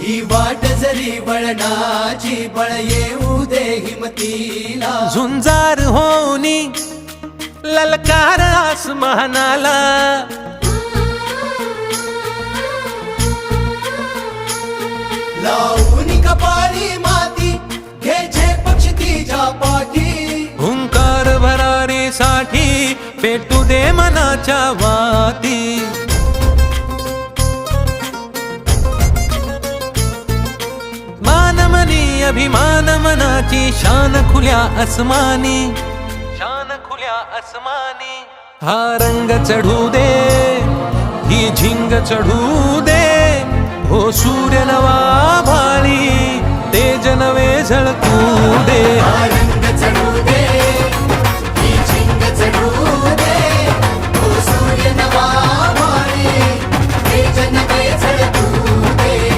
ही वाट जरी वळणाची बळ येऊ दे हिमतीला झुंजार होनी ललकार आसमानाला लावून कपाळी माती घे पक्ष तिच्या पाठी हुंकार भरारीसाठी पेटू दे मनाच्या वाती मानमनी अभिमान मनाची शान खुल्या आसमानी शान खुल्या आसमानी हा रंग चढू दे ही झिंग चढू दे हो सूर्य नवा